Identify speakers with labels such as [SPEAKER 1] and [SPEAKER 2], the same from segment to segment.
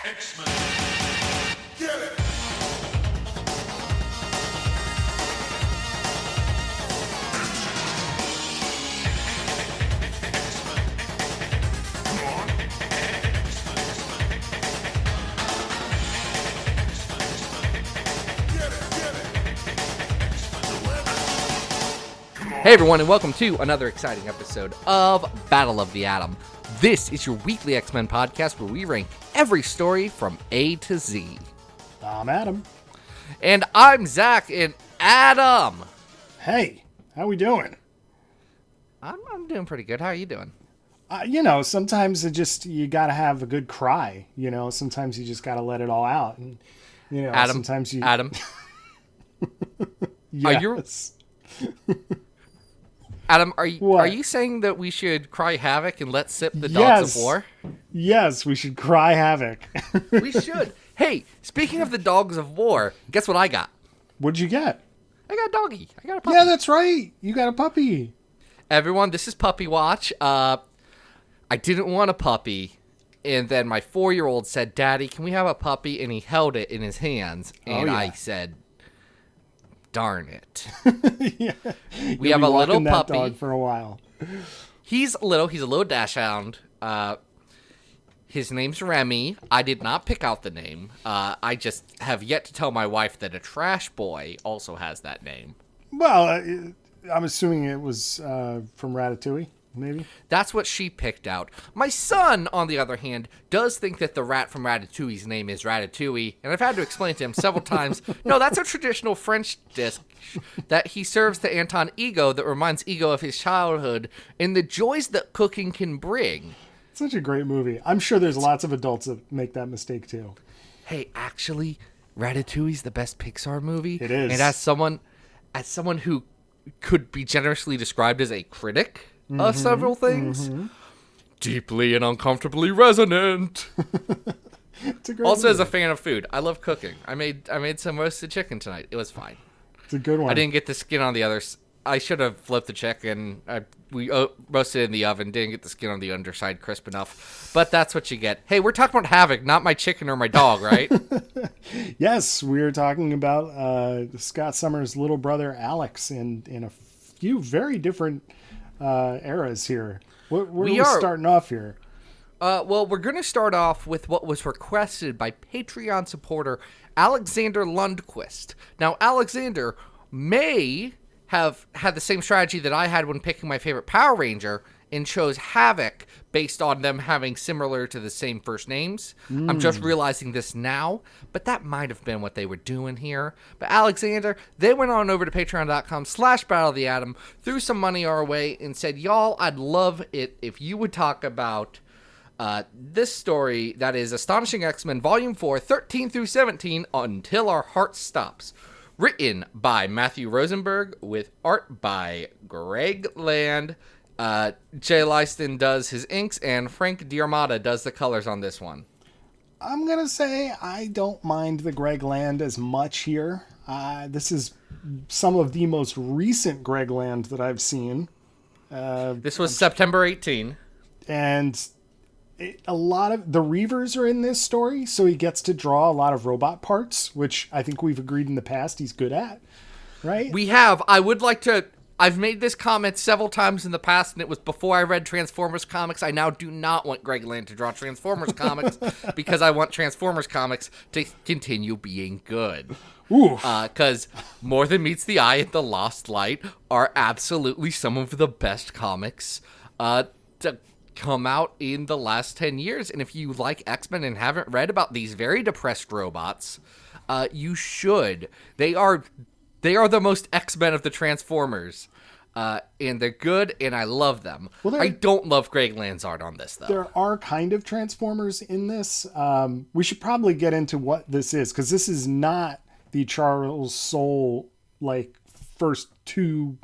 [SPEAKER 1] X-Men. Get it!
[SPEAKER 2] Hey everyone, and welcome to another exciting episode of Battle of the Atom. This is your weekly X-Men podcast where we rank every story from A to Z.
[SPEAKER 3] I'm Adam.
[SPEAKER 2] And I'm Zach, and Adam!
[SPEAKER 3] Hey, how we doing?
[SPEAKER 2] I'm doing pretty good. How are you doing?
[SPEAKER 3] Sometimes you gotta have a good cry. Sometimes you just gotta let it all out. And,
[SPEAKER 2] Adam,
[SPEAKER 3] sometimes you...
[SPEAKER 2] Adam,
[SPEAKER 3] Yes.
[SPEAKER 2] Adam, are
[SPEAKER 3] What?
[SPEAKER 2] you saying that we should cry Havok and let sip the Dogs of War?
[SPEAKER 3] Yes, we should cry Havok.
[SPEAKER 2] We should. Hey, speaking of the Dogs of War, guess what I got?
[SPEAKER 3] What'd you get?
[SPEAKER 2] I got a doggy. I got a puppy.
[SPEAKER 3] Yeah, that's right. You got a puppy.
[SPEAKER 2] Everyone, this is Puppy Watch. I didn't want a puppy, and then my 4-year-old said, "Daddy, can we have a puppy?" And he held it in his hands, and
[SPEAKER 3] yeah.
[SPEAKER 2] I said, "Darn it."
[SPEAKER 3] Yeah.
[SPEAKER 2] We have a little
[SPEAKER 3] that
[SPEAKER 2] puppy.
[SPEAKER 3] dog for a while.
[SPEAKER 2] He's little. He's a little dachshund. His name's Remy. I did not pick out the name. I just have yet to tell my wife that a trash boy also has that name.
[SPEAKER 3] Well, I'm assuming it was from Ratatouille, maybe?
[SPEAKER 2] That's what she picked out. My son, on the other hand, does think that the rat from Ratatouille's name is Ratatouille, and I've had to explain to him several times, no, that's a traditional French dish that he serves to Anton Ego that reminds Ego of his childhood and the joys that cooking can bring.
[SPEAKER 3] Such a great movie. I'm sure there's lots of adults that make that mistake, too.
[SPEAKER 2] Hey, actually, Ratatouille's the best Pixar movie.
[SPEAKER 3] It is.
[SPEAKER 2] And as someone who could be generously described as a critic of several things, deeply and uncomfortably resonant.
[SPEAKER 3] It's a great
[SPEAKER 2] Also,
[SPEAKER 3] movie.
[SPEAKER 2] as a fan of food, I love cooking. I made some roasted chicken tonight. It was fine.
[SPEAKER 3] It's a good one.
[SPEAKER 2] I didn't get the skin on the other. I should have flipped the chicken. We roasted it in the oven. Didn't get the skin on the underside crisp enough. But that's what you get. Hey, we're talking about Havok, not my chicken or my dog, right?
[SPEAKER 3] Yes, we're talking about Scott Summers' little brother Alex in a few very different eras here. Where are we starting off here?
[SPEAKER 2] Well, we're going to start off with what was requested by Patreon supporter Alexander Lundquist. Now, Alexander may have had the same strategy that I had when picking my favorite Power Ranger and chose Havok based on them having similar to the same first names. I'm just realizing this now, but that might have been what they were doing here. But Alexander, they went on over to patreon.com/battleoftheatom, threw some money our way, and said, y'all, I'd love it if you would talk about this story that is Astonishing X-Men Volume 4, 13 through 17, Until Our Heart Stops. Written by Matthew Rosenberg with art by Greg Land. Jay Lyston does his inks, and Frank Diarmata does the colors on this one.
[SPEAKER 3] I'm going to say I don't mind the Greg Land as much here. This is some of the most recent Greg Land that I've seen.
[SPEAKER 2] This was September 18.
[SPEAKER 3] And a lot of the Reavers are in this story, so he gets to draw a lot of robot parts, which I think we've agreed in the past he's good at, right?
[SPEAKER 2] We have. I've made this comment several times in the past, and it was before I read Transformers comics. I now do not want Greg Land to draw Transformers comics because I want Transformers comics to continue being good. Because More Than Meets the Eye and The Lost Light are absolutely some of the best comics to come out in the last 10 years. And if you like X-Men and haven't read about these very depressed robots, you should. They are the most X-Men of the Transformers. And they're good, and I love them.
[SPEAKER 3] Well,
[SPEAKER 2] I don't love Greg Land's art on this, though.
[SPEAKER 3] There are kind of Transformers in this. We should probably get into what this is, because this is not the Charles Soule, first 3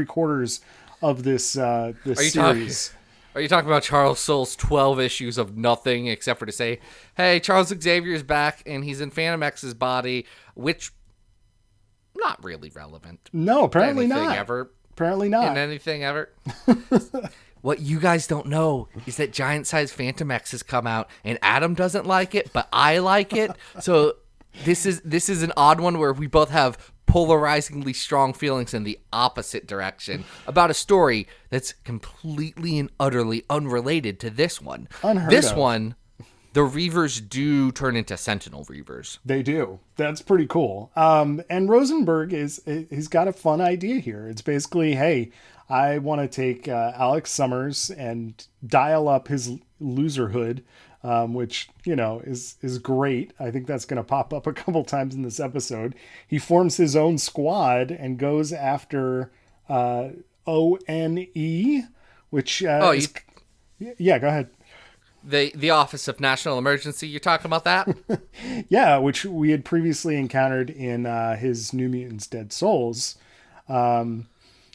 [SPEAKER 3] quarters of this series.
[SPEAKER 2] Are you talking about Charles Soule's 12 issues of nothing except for to say, hey, Charles Xavier's back and he's in Phantom X's body, which not really relevant.
[SPEAKER 3] No, apparently
[SPEAKER 2] anything
[SPEAKER 3] not.
[SPEAKER 2] Ever.
[SPEAKER 3] Apparently not.
[SPEAKER 2] In anything ever. what you guys don't know is that giant-sized Phantom X has come out, and Adam doesn't like it, but I like it. So this is an odd one where we both have polarizingly strong feelings in the opposite direction about a story that's completely and utterly unrelated to this one. This one, the Reavers do turn into Sentinel Reavers.
[SPEAKER 3] They do. That's pretty cool. And Rosenberg he's got a fun idea here. It's basically, hey, I want to take Alex Summers and dial up his loserhood, which, is great. I think that's going to pop up a couple times in this episode. He forms his own squad and goes after ONE, which yeah, go ahead.
[SPEAKER 2] The Office of National Emergency, you're talking about that?
[SPEAKER 3] Yeah, which we had previously encountered in his New Mutants Dead Souls.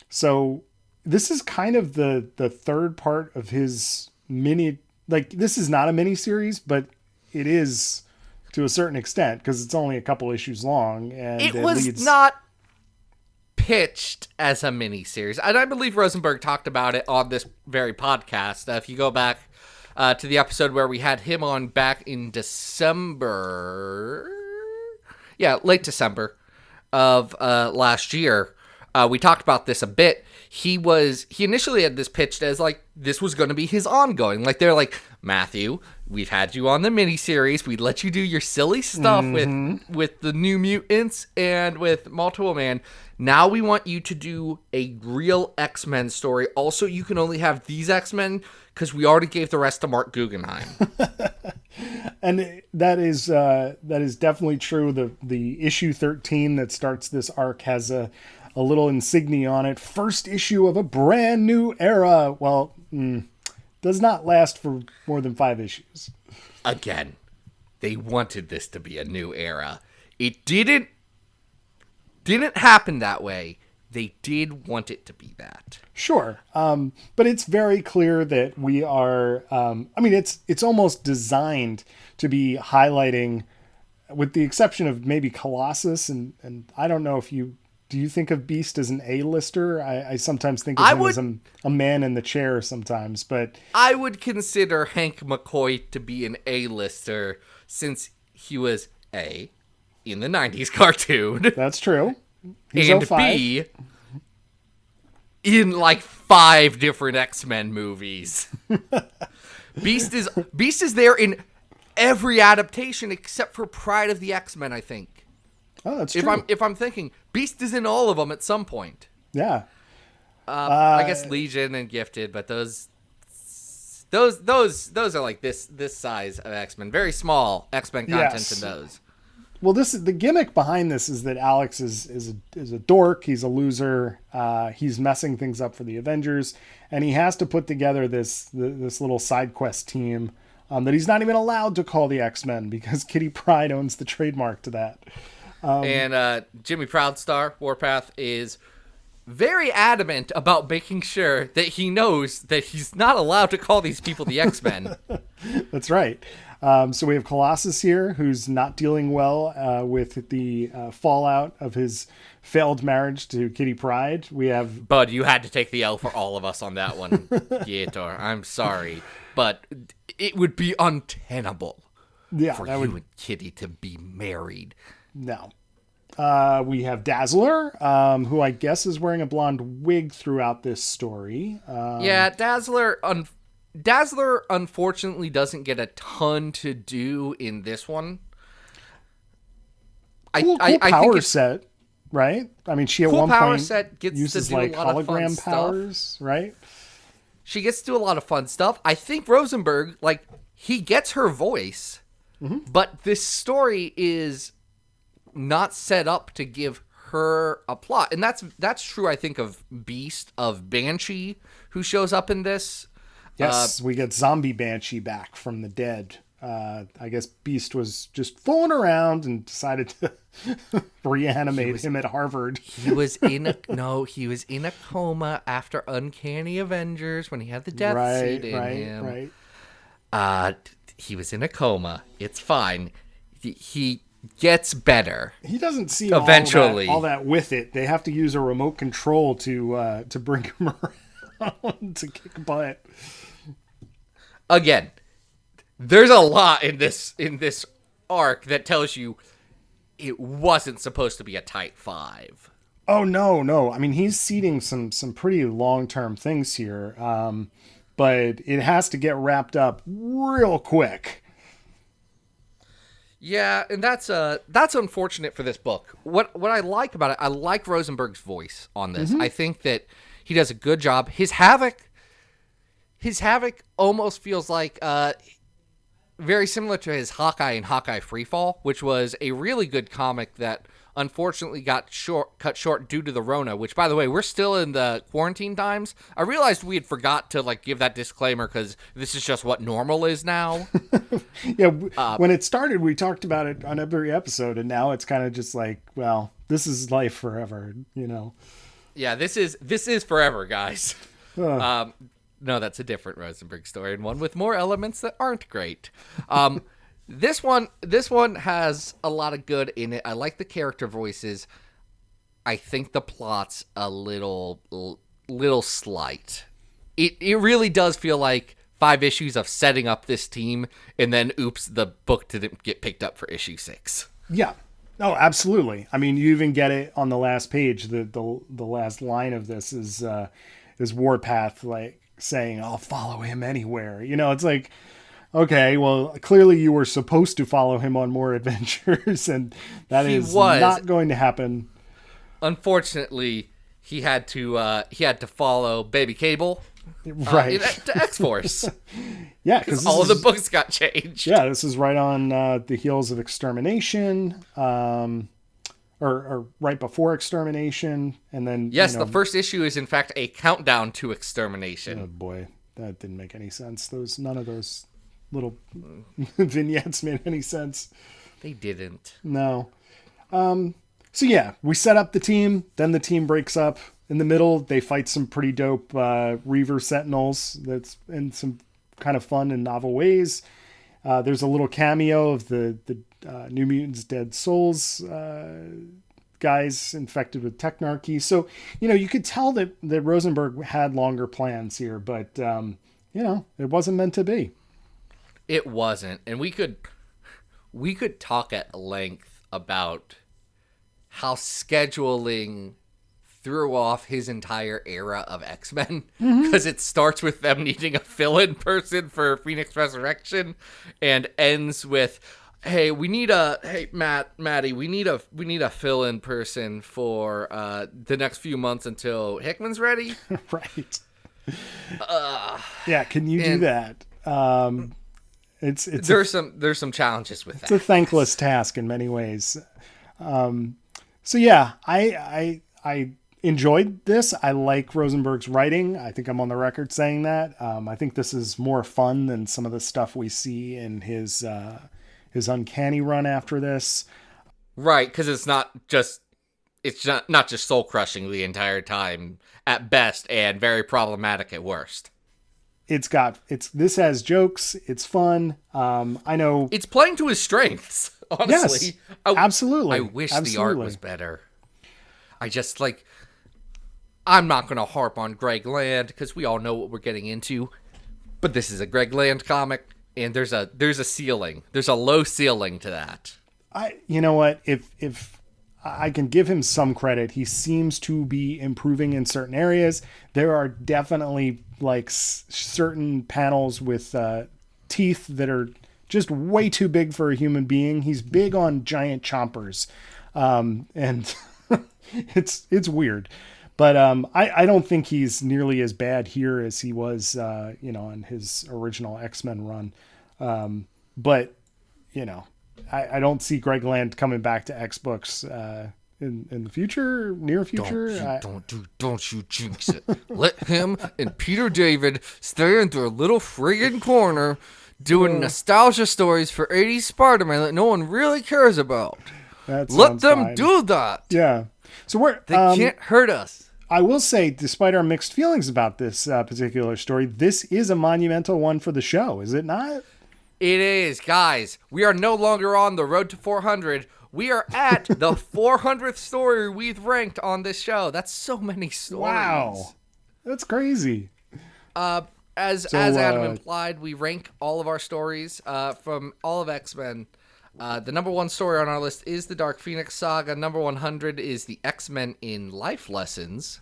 [SPEAKER 3] So this is kind of the third part of his mini... Like, this is not a mini series, but it is to a certain extent because it's only a couple issues long. And
[SPEAKER 2] it was not pitched as a mini series. And I believe Rosenberg talked about it on this very podcast. If you go back to the episode where we had him on back in December. Yeah, late December of last year. We talked about this a bit. He initially had this pitched as like this was going to be his ongoing. Like they're like, Matthew, we've had you on the miniseries. We let you do your silly stuff with the New Mutants and with Multiple Man. Now we want you to do a real X-Men story. Also, you can only have these X-Men because we already gave the rest to Mark Guggenheim.
[SPEAKER 3] And that is definitely true. The issue 13 that starts this arc has a little insignia on it. First issue of a brand new era. Well, does not last for more than 5 issues.
[SPEAKER 2] Again, they wanted this to be a new era. It didn't happen that way. They did want it to be that.
[SPEAKER 3] Sure. But it's very clear that we are, it's almost designed to be highlighting, with the exception of maybe Colossus. And I don't know if do you think of Beast as an A-lister? I sometimes think of him as a man in the chair sometimes, but...
[SPEAKER 2] I would consider Hank McCoy to be an A-lister since he was A, in the 90s cartoon.
[SPEAKER 3] That's true. He's
[SPEAKER 2] and
[SPEAKER 3] 05.
[SPEAKER 2] B, in like 5 different X-Men movies. Beast is there in every adaptation except for Pride of the X-Men, I think.
[SPEAKER 3] Oh, that's true.
[SPEAKER 2] If I'm thinking, Beast is in all of them at some point.
[SPEAKER 3] Yeah.
[SPEAKER 2] I guess Legion and Gifted, but those are like this size of X-Men, very small X-Men content in those.
[SPEAKER 3] Well, the gimmick behind this is that Alex is a dork. He's a loser. He's messing things up for the Avengers, and he has to put together this little side quest team that he's not even allowed to call the X-Men because Kitty Pryde owns the trademark to that.
[SPEAKER 2] And Jimmy Proudstar, Warpath, is very adamant about making sure that he knows that he's not allowed to call these people the X-Men.
[SPEAKER 3] That's right. So we have Colossus here, who's not dealing well with the fallout of his failed marriage to Kitty Pryde. We have...
[SPEAKER 2] Bud, you had to take the L for all of us on that one, Gator. I'm sorry. But it would be untenable for you and Kitty to be married.
[SPEAKER 3] No. We have Dazzler, who I guess is wearing a blonde wig throughout this story.
[SPEAKER 2] Yeah, Dazzler unfortunately doesn't get a ton to do in this one.
[SPEAKER 3] Cool power set, right? I mean, she at one point uses like hologram powers, right?
[SPEAKER 2] She gets to do a lot of fun stuff. I think Rosenberg, he gets her voice, but this story is not set up to give her a plot. And that's true, I think, of Beast, of Banshee, who shows up in this.
[SPEAKER 3] Yes, we get zombie Banshee back from the dead. I guess Beast was just fooling around and decided to reanimate him at Harvard.
[SPEAKER 2] He was in a coma after Uncanny Avengers when he had the death seed in him. Right. He was in a coma. It's fine. He gets better.
[SPEAKER 3] He doesn't seem
[SPEAKER 2] eventually
[SPEAKER 3] all that with it. They have to use a remote control to bring him around. around to kick butt.
[SPEAKER 2] Again, there's a lot in this arc that tells you it wasn't supposed to be a tight 5.
[SPEAKER 3] Oh, no. I mean, he's seeding some pretty long-term things here. But it has to get wrapped up real quick.
[SPEAKER 2] Yeah, and that's unfortunate for this book. What I like about it, I like Rosenberg's voice on this. I think that he does a good job. His Havok almost feels like very similar to his Hawkeye and Hawkeye Freefall, which was a really good comic that unfortunately got cut short due to the Rona, which, by the way, we're still in the quarantine times. I realized we had forgot to give that disclaimer because this is just what normal is now.
[SPEAKER 3] Yeah, when it started, we talked about it on every episode, and now it's kind of just like, well, this is life forever,
[SPEAKER 2] Yeah, this is forever, guys. No, that's a different Rosenberg story, and one with more elements that aren't great. This one has a lot of good in it. I like the character voices. I think the plot's a little slight. It really does feel like 5 issues of setting up this team, and then oops, the book didn't get picked up for issue 6.
[SPEAKER 3] Yeah. Oh, absolutely. I mean, you even get it on the last page. The last line of this is Warpath saying, "I'll follow him anywhere." It's like, okay, well, clearly you were supposed to follow him on more adventures, and that is not going to happen.
[SPEAKER 2] Unfortunately, he had to follow Baby Cable,
[SPEAKER 3] right,
[SPEAKER 2] to X-Force.
[SPEAKER 3] Yeah, because
[SPEAKER 2] all of the books got changed.
[SPEAKER 3] Yeah, this is right on the heels of Extermination, or right before Extermination, and then
[SPEAKER 2] yes, the first issue is in fact a countdown to Extermination.
[SPEAKER 3] Oh boy, that didn't make any sense. None of those little vignettes made any sense.
[SPEAKER 2] They didn't.
[SPEAKER 3] No. So yeah, we set up the team, then the team breaks up. In the middle, they fight some pretty dope Reaver Sentinels that's in some kind of fun and novel ways. There's a little cameo of the New Mutants Dead Souls guys infected with Technarchy. So, you could tell that Rosenberg had longer plans here, but, it wasn't meant to be.
[SPEAKER 2] It wasn't. And we could talk at length about how scheduling threw off his entire era of X-Men, because it starts with them needing a fill-in person for Phoenix Resurrection and ends with, hey, Maddie, we need a fill-in person for the next few months until Hickman's ready.
[SPEAKER 3] Right. Yeah, can you do that? It's
[SPEAKER 2] there's some challenges with that.
[SPEAKER 3] It's a thankless task in many ways. So yeah, I enjoyed this. I like Rosenberg's writing. I think I'm on the record saying that. I think this is more fun than some of the stuff we see in his Uncanny run after this. Right, because it's not just soul crushing the entire time at best, and very problematic at worst. This has jokes. It's fun. I know
[SPEAKER 2] it's playing to his strengths. Honestly,
[SPEAKER 3] yes, absolutely.
[SPEAKER 2] I wish the art was better. I'm not going to harp on Greg Land because we all know what we're getting into, but this is a Greg Land comic, and there's a ceiling. There's a low ceiling to that.
[SPEAKER 3] You know what? If I can give him some credit, he seems to be improving in certain areas. There are definitely certain panels with teeth that are just way too big for a human being. He's big on giant chompers, and it's weird. But I don't think he's nearly as bad here as he was, on his original X-Men run. But I don't see Greg Land coming back to X books in the future, near future.
[SPEAKER 2] Don't you jinx it. Let him and Peter David stay in their little friggin' corner doing nostalgia stories for 80s Spider-Man that no one really cares about. Let them do that.
[SPEAKER 3] Yeah. So they
[SPEAKER 2] can't hurt us.
[SPEAKER 3] I will say, despite our mixed feelings about this particular story, this is a monumental one for the show, is it not?
[SPEAKER 2] It is, guys. We are no longer on the road to 400. We are at the 400th story we've ranked on this show. That's so many stories.
[SPEAKER 3] Wow. That's crazy.
[SPEAKER 2] As Adam implied, we rank all of our stories from all of X-Men. The number one story on our list is the Dark Phoenix Saga. Number 100 is the X-Men in Life Lessons,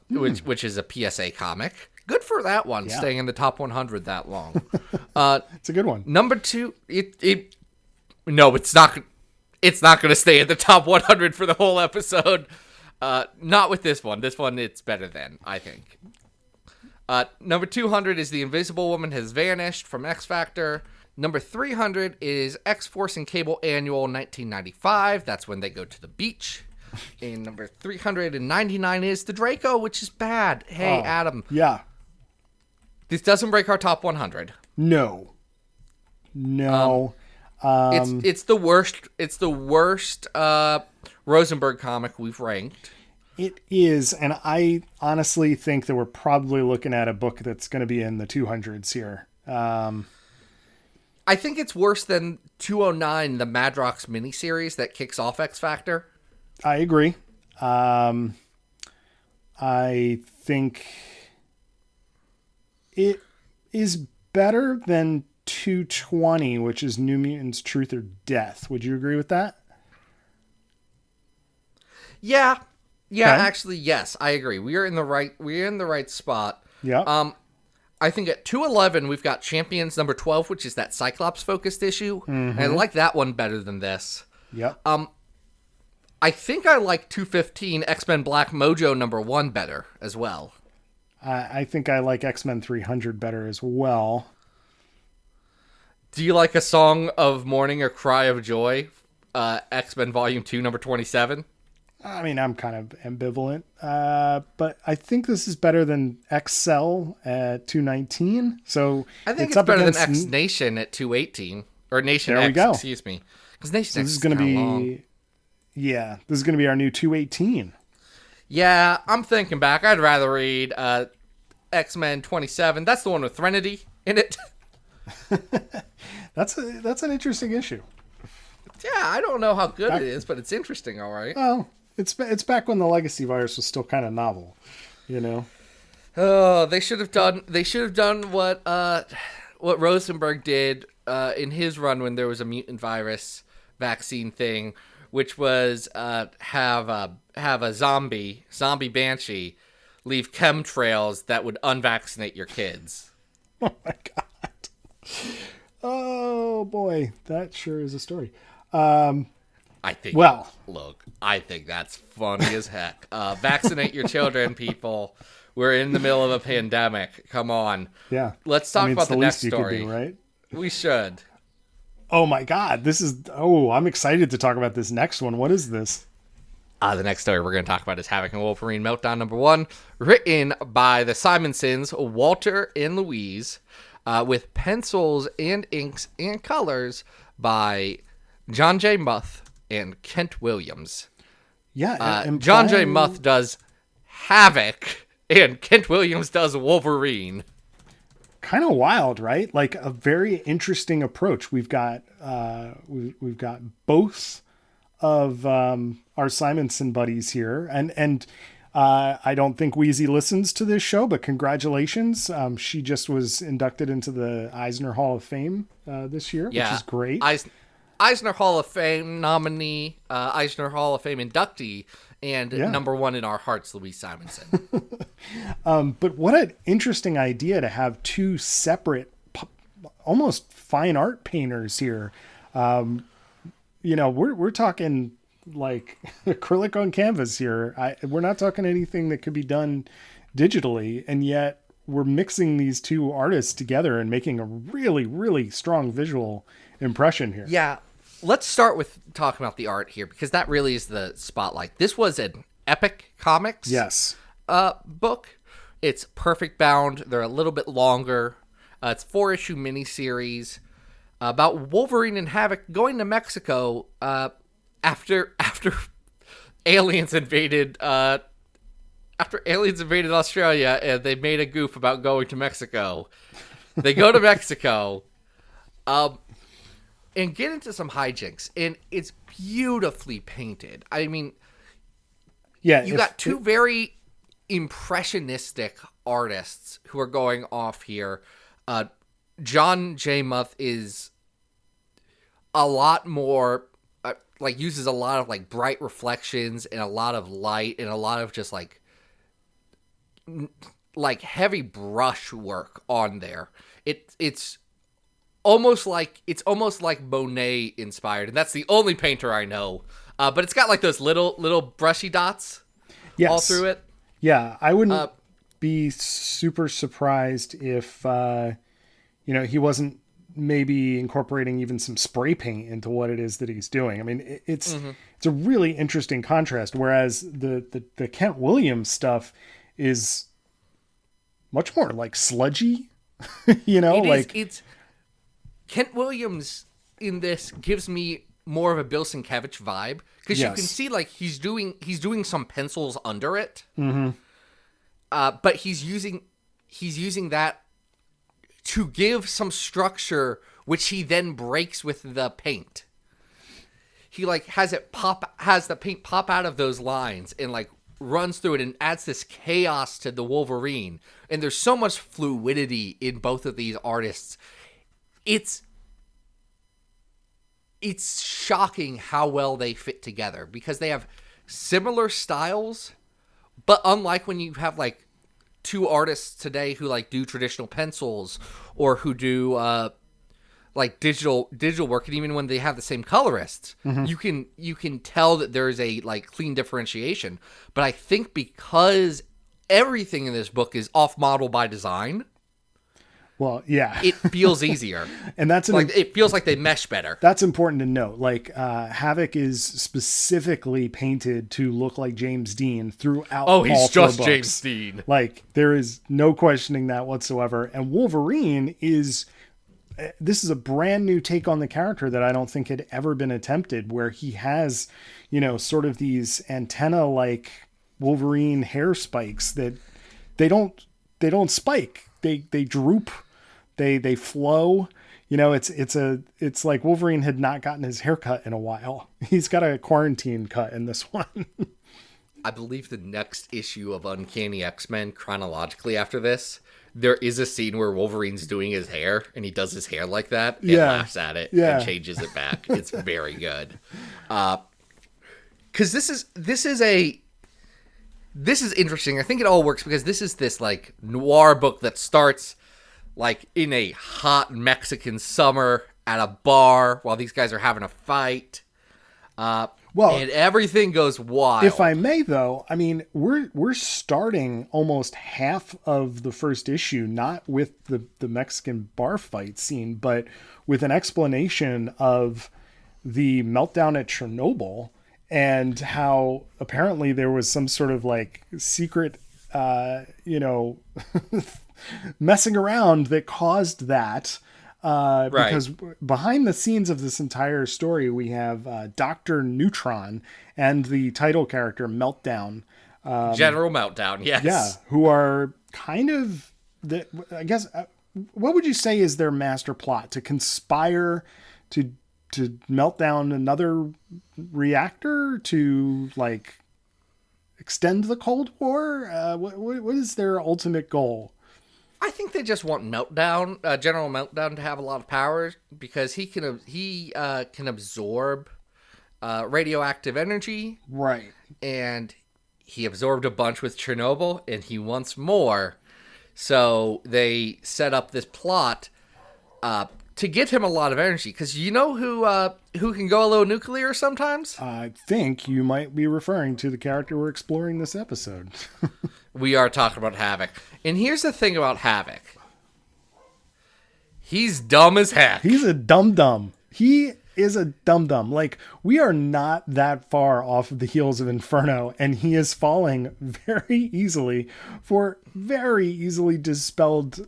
[SPEAKER 2] which is a PSA comic. Good for that one, staying in the top 100 that long.
[SPEAKER 3] It's a good one.
[SPEAKER 2] Number 2, no, it's not. It's not going to stay in the top 100 for the whole episode. Not with this one. This one, it's better than, I think. Number 200 is The Invisible Woman Has Vanished from X Factor. Number 300 is X-Force and Cable Annual 1995. That's when they go to the beach. And number 399 is The Draco, which is bad. Hey, Adam.
[SPEAKER 3] Yeah.
[SPEAKER 2] This doesn't break our top 100.
[SPEAKER 3] No.
[SPEAKER 2] It's the worst. It's the worst Rosenberg comic we've ranked.
[SPEAKER 3] It is, and I honestly think that we're probably looking at a book that's going to be in the 200s here.
[SPEAKER 2] I think it's worse than 209, the Madrox miniseries that kicks off X Factor.
[SPEAKER 3] I agree. I think it is better than 220, which is New Mutants Truth or Death. Would you agree with that?
[SPEAKER 2] Yeah.
[SPEAKER 3] Okay.
[SPEAKER 2] Actually, yes, I agree. We're in the right spot.
[SPEAKER 3] Yeah.
[SPEAKER 2] I think at 211 we've got Champions number 12, which is that Cyclops focused issue. And I like that one better than this.
[SPEAKER 3] Yep.
[SPEAKER 2] I think I like 215 X-Men Black Mojo number 1 better as well.
[SPEAKER 3] I think I like X-Men 300 better as well.
[SPEAKER 2] Do you like A Song of Mourning or Cry of Joy? X-Men Volume 2 number 27?
[SPEAKER 3] I mean, I'm kind of ambivalent, but I think this is better than XL at 219. So
[SPEAKER 2] I think it's better than X Nation at 218, or Nation
[SPEAKER 3] there
[SPEAKER 2] X.
[SPEAKER 3] We go.
[SPEAKER 2] Excuse me, because Nation
[SPEAKER 3] so
[SPEAKER 2] X
[SPEAKER 3] this is going to be
[SPEAKER 2] long.
[SPEAKER 3] Yeah, this is going to be our new 218.
[SPEAKER 2] Yeah, I'm thinking back. I'd rather read X-Men 27. That's the one with Threnody in it.
[SPEAKER 3] That's an interesting issue.
[SPEAKER 2] Yeah, I don't know how good it is, but it's interesting. All right.
[SPEAKER 3] Well, it's back when the Legacy virus was still kind of novel, you know.
[SPEAKER 2] Oh, they should have done what Rosenberg did in his run when there was a mutant virus vaccine thing, which was have a zombie banshee leave chemtrails that would unvaccinate your kids.
[SPEAKER 3] Oh my god. Oh boy, that sure is a story.
[SPEAKER 2] I think.
[SPEAKER 3] Well,
[SPEAKER 2] look, I think that's funny as heck. Vaccinate your children, people. We're in the middle of a pandemic. Come on.
[SPEAKER 3] Yeah.
[SPEAKER 2] Let's talk about the next story.
[SPEAKER 3] Could do, right?
[SPEAKER 2] We should.
[SPEAKER 3] Oh my god, I'm excited to talk about this next one. What is this?
[SPEAKER 2] The next story we're going to talk about is Havok and Wolverine Meltdown number 1, written by the Simonsons, Walter and Louise, with pencils and inks and colors by John J. Muth and Kent Williams.
[SPEAKER 3] Yeah,
[SPEAKER 2] John J. Muth does Havok, and Kent Williams does Wolverine.
[SPEAKER 3] Kind of wild, right? Like a very interesting approach. We've got both of our Simonson buddies here, and I don't think Wheezy listens to this show, but congratulations. She just was inducted into the Eisner Hall of Fame this year, which is great.
[SPEAKER 2] Eisner Hall of Fame nominee, Eisner Hall of Fame inductee, and number 1 in our hearts, Louise Simonson.
[SPEAKER 3] But what an interesting idea to have two separate, almost fine art painters here. We're talking like acrylic on canvas here. We're not talking anything that could be done digitally, and yet we're mixing these two artists together and making a really, really strong visual impression here.
[SPEAKER 2] Yeah. Let's start with talking about the art here, because that really is the spotlight. This was an Epic Comics book. It's perfect bound. They're a little bit longer. It's 4-issue miniseries about Wolverine and Havok going to Mexico after aliens invaded Australia, and they made a goof about going to Mexico. They go to Mexico. And get into some hijinks, and it's beautifully painted. I mean, you got two very impressionistic artists who are going off here. John J. Muth is a lot more, uses a lot of, bright reflections and a lot of light and a lot of just, heavy brush work on there. It's almost like Monet inspired, and that's the only painter I know. But it's got, those little brushy dots all through it.
[SPEAKER 3] Yeah, I wouldn't be super surprised if, he wasn't maybe incorporating even some spray paint into what it is that he's doing. I mean, it's a really interesting contrast, whereas the Kent Williams stuff is much more sludgy,
[SPEAKER 2] It's Kent Williams in this gives me more of a Bill Sienkiewicz vibe, because you can see he's doing some pencils under it, but he's using that to give some structure, which he then breaks with the paint. He has the paint pop out of those lines and runs through it and adds this chaos to the Wolverine. And there's so much fluidity in both of these artists. It's shocking how well they fit together, because they have similar styles, but unlike when you have two artists today who do traditional pencils or who do digital work, and even when they have the same colorists, you can tell that there's a clean differentiation. But I think because everything in this book is off model by design,
[SPEAKER 3] well, yeah,
[SPEAKER 2] it feels easier.
[SPEAKER 3] And that's
[SPEAKER 2] it feels like they mesh better.
[SPEAKER 3] That's important to note. Havok is specifically painted to look like James Dean throughout.
[SPEAKER 2] Oh, he's just
[SPEAKER 3] books.
[SPEAKER 2] James Dean.
[SPEAKER 3] There is no questioning that whatsoever. And Wolverine is. This is a brand new take on the character that I don't think had ever been attempted, where he has, sort of these antenna-like Wolverine hair spikes that they don't spike. They droop. They flow. It's like Wolverine had not gotten his haircut in a while. He's got a quarantine cut in this one.
[SPEAKER 2] I believe the next issue of Uncanny X-Men, chronologically after this, there is a scene where Wolverine's doing his hair, and he does his hair like that, and laughs at it, and changes it back. It's very good. Because this is interesting. I think it all works because this is this noir book that starts in a hot Mexican summer at a bar while these guys are having a fight. And everything goes wild.
[SPEAKER 3] If I may, though, I mean, we're starting almost half of the first issue, not with the Mexican bar fight scene, but with an explanation of the meltdown at Chernobyl and how apparently there was some sort of secret, messing around that caused that. Because behind the scenes of this entire story, we have Dr. Neutron and the title character Meltdown.
[SPEAKER 2] General Meltdown, yes.
[SPEAKER 3] Yeah, who are kind of, I guess, what would you say is their master plot? To conspire to melt down another reactor? To, extend the Cold War? What is their ultimate goal?
[SPEAKER 2] I think they just want Meltdown, General Meltdown, to have a lot of powers, because he can absorb radioactive energy.
[SPEAKER 3] Right.
[SPEAKER 2] And he absorbed a bunch with Chernobyl, and he wants more. So they set up this plot to get him a lot of energy, because you know who can go a little nuclear sometimes?
[SPEAKER 3] I think you might be referring to the character we're exploring this episode.
[SPEAKER 2] We are talking about Havok. And here's the thing about Havok. He's dumb as heck.
[SPEAKER 3] He's a dum-dum. He is a dum-dum. We are not that far off of the heels of Inferno, and he is falling very easily for very easily dispelled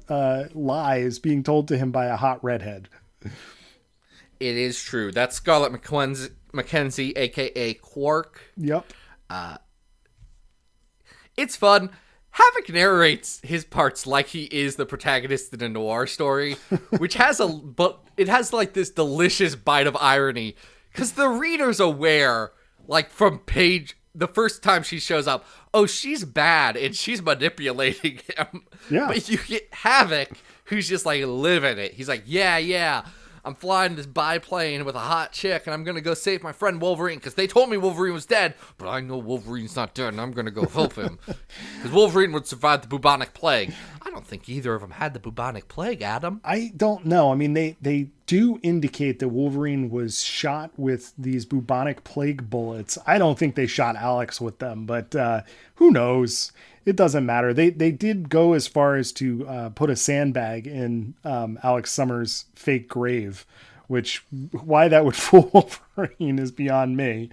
[SPEAKER 3] lies being told to him by a hot redhead.
[SPEAKER 2] It is true. That's Scarlett Mackenzie, a.k.a. Quark.
[SPEAKER 3] Yep.
[SPEAKER 2] It's fun. Havok narrates his parts like he is the protagonist in a noir story, which has this delicious bite of irony, because the reader's aware, from page the first time she shows up, oh, she's bad and she's manipulating him.
[SPEAKER 3] Yeah.
[SPEAKER 2] But you get Havok, who's just like living it. He's like, yeah, I'm flying this biplane with a hot chick and I'm going to go save my friend Wolverine because they told me Wolverine was dead, but I know Wolverine's not dead and I'm going to go help him because Wolverine would survive the bubonic plague. I don't think either of them had the bubonic plague, Adam.
[SPEAKER 3] I don't know. I mean, they do indicate that Wolverine was shot with these bubonic plague bullets. I don't think they shot Alex with them, but who knows? It doesn't matter. They did go as far as to put a sandbag in Alex Summers' fake grave, which why that would fool Wolverine is beyond me.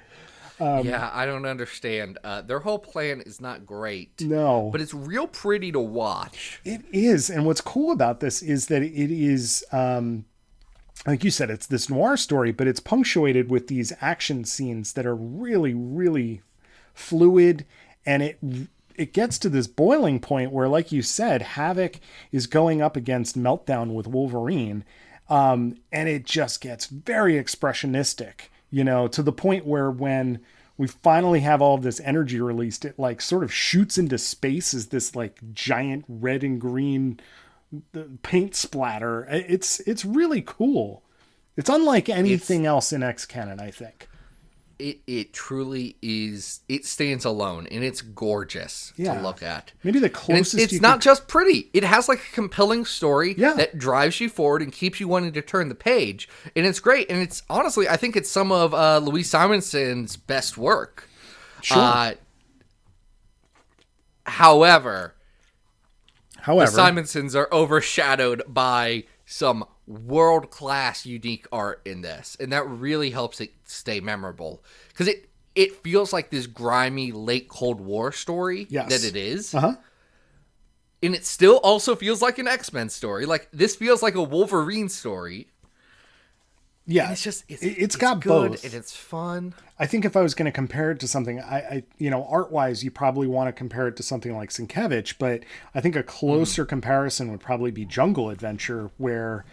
[SPEAKER 2] Yeah, I don't understand. Their whole plan is not great.
[SPEAKER 3] No.
[SPEAKER 2] But it's real pretty to watch.
[SPEAKER 3] It is. And what's cool about this is that it is, like you said, it's this noir story, but it's punctuated with these action scenes that are really, really fluid. And it gets to this boiling point where, like you said, Havok is going up against Meltdown with Wolverine. And it just gets very expressionistic, to the point where when we finally have all of this energy released, it like sort of shoots into space as this like giant red and green paint splatter. It's really cool. It's unlike anything else in X canon, I think.
[SPEAKER 2] It truly is. It stands alone, and it's gorgeous to look at.
[SPEAKER 3] Maybe the closest.
[SPEAKER 2] It's not just pretty. It has like a compelling story that drives you forward and keeps you wanting to turn the page, and it's great. And it's honestly, I think it's some of Louise Simonson's best work.
[SPEAKER 3] Sure.
[SPEAKER 2] However,
[SPEAKER 3] the
[SPEAKER 2] Simonsons are overshadowed by some world-class unique art in this, and that really helps it stay memorable because it feels like this grimy late Cold War story that it is.
[SPEAKER 3] And
[SPEAKER 2] it still also feels like an X-Men story. Like this feels like a Wolverine story.
[SPEAKER 3] Yeah,
[SPEAKER 2] and it's just
[SPEAKER 3] it's got
[SPEAKER 2] good
[SPEAKER 3] both,
[SPEAKER 2] and it's fun.
[SPEAKER 3] I think if I was going to compare it to something, I art-wise, you probably want to compare it to something like Sienkiewicz, but I think a closer comparison would probably be Jungle Adventure, where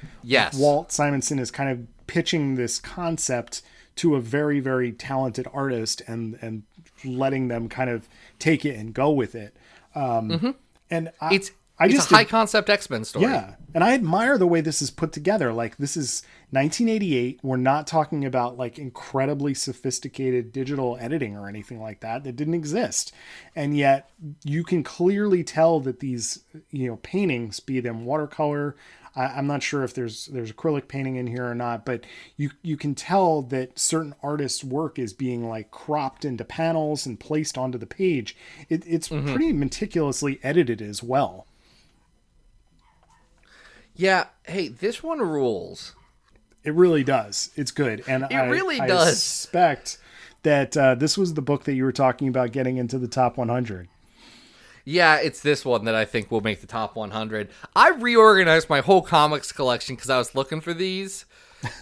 [SPEAKER 3] Walt Simonson is kind of pitching this concept to a very, very talented artist and letting them kind of take it and go with it. And
[SPEAKER 2] it's a high concept X-Men story.
[SPEAKER 3] Yeah. And I admire the way this is put together. Like, this is 1988. We're not talking about like incredibly sophisticated digital editing or anything like that. That didn't exist. And yet you can clearly tell that these, paintings, be them watercolor, I'm not sure if there's acrylic painting in here or not, but you can tell that certain artists' work is being like cropped into panels and placed onto the page. It's pretty meticulously edited as well.
[SPEAKER 2] Yeah. Hey, this one rules.
[SPEAKER 3] It really does. It's good. And I suspect that this was the book that you were talking about getting into the top 100.
[SPEAKER 2] Yeah, it's this one that I think will make the top 100. I reorganized my whole comics collection because I was looking for these.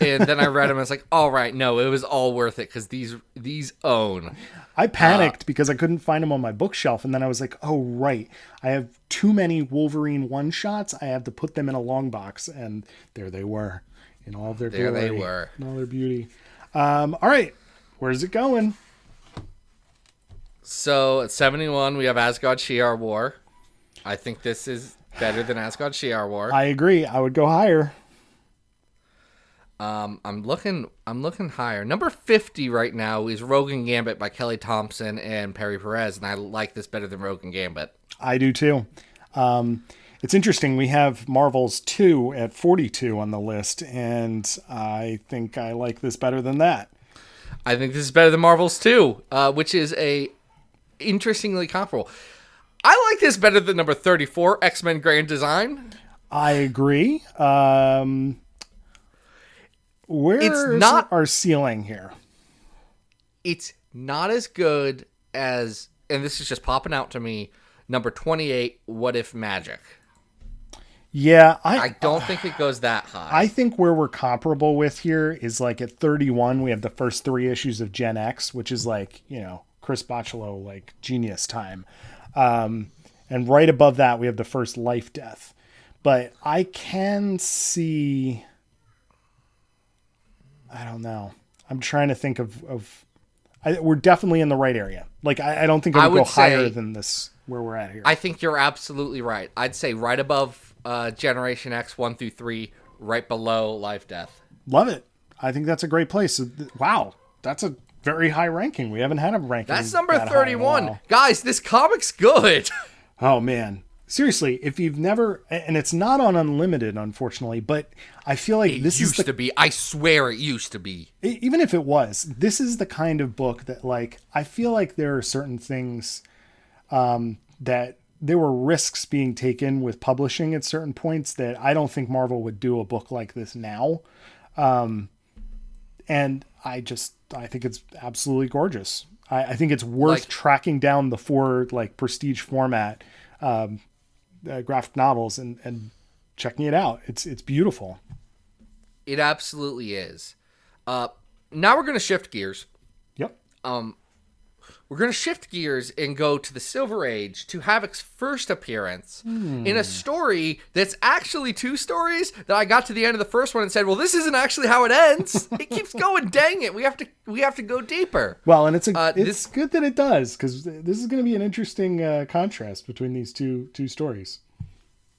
[SPEAKER 2] And then I read them and I was like, all right, no, it was all worth it because these own.
[SPEAKER 3] I panicked because I couldn't find them on my bookshelf. And then I was like, oh, right. I have too many Wolverine one-shots. I have to put them in a long box. And there they were in all their glory.
[SPEAKER 2] There they were.
[SPEAKER 3] In all their beauty. All right. Where's it going?
[SPEAKER 2] So at 71, we have Asgard Shi'ar War. I think this is better than Asgard Shi'ar War.
[SPEAKER 3] I agree. I would go higher.
[SPEAKER 2] I'm looking higher. Number 50 right now is Rogue and Gambit by Kelly Thompson and Perry Perez, and I like this better than Rogue and Gambit.
[SPEAKER 3] I do too. It's interesting. We have Marvel's 2 at 42 on the list, and I think I like this better than that.
[SPEAKER 2] I think this is better than Marvel's 2, which is a interestingly comparable. I like this better than number 34, X-Men Grand Design.
[SPEAKER 3] I agree. Where's our ceiling here?
[SPEAKER 2] It's not as good as, and this is just popping out to me, number 28, What If Magic.
[SPEAKER 3] Yeah,
[SPEAKER 2] I don't think it goes that high.
[SPEAKER 3] I think where we're comparable with here is like at 31, we have the first 3 issues of Gen X, which is like, Chris Bachalo, like genius time. And right above that, we have the first Life Death. But I can see, I don't know. I'm trying to think of we're definitely in the right area. Like, I don't think I would go higher than this where we're at here.
[SPEAKER 2] I think you're absolutely right. I'd say right above Generation X 1 through 3, right below Life Death.
[SPEAKER 3] Love it. I think that's a great place. Wow, that's a very high ranking. We haven't had a ranking.
[SPEAKER 2] That's number 31. Guys, this comic's good.
[SPEAKER 3] Oh, man. Seriously, if you've never... And it's not on Unlimited, unfortunately, but I feel like this
[SPEAKER 2] used to be. I swear it used to be.
[SPEAKER 3] Even if it was, this is the kind of book that, like, I feel like there are certain things that there were risks being taken with publishing at certain points that I don't think Marvel would do a book like this now. And I think it's absolutely gorgeous. I think it's worth tracking down the 4 like prestige format graphic novels and checking it out. It's beautiful.
[SPEAKER 2] It absolutely is. Now we're going to shift gears.
[SPEAKER 3] Yep.
[SPEAKER 2] We're going to shift gears and go to the Silver Age, to Havok's first appearance in a story that's actually 2 stories that I got to the end of the first one and said, well, this isn't actually how it ends. It keeps going. Dang it. We have to go deeper.
[SPEAKER 3] Well, and it's good that it does, because this is going to be an interesting contrast between these two stories.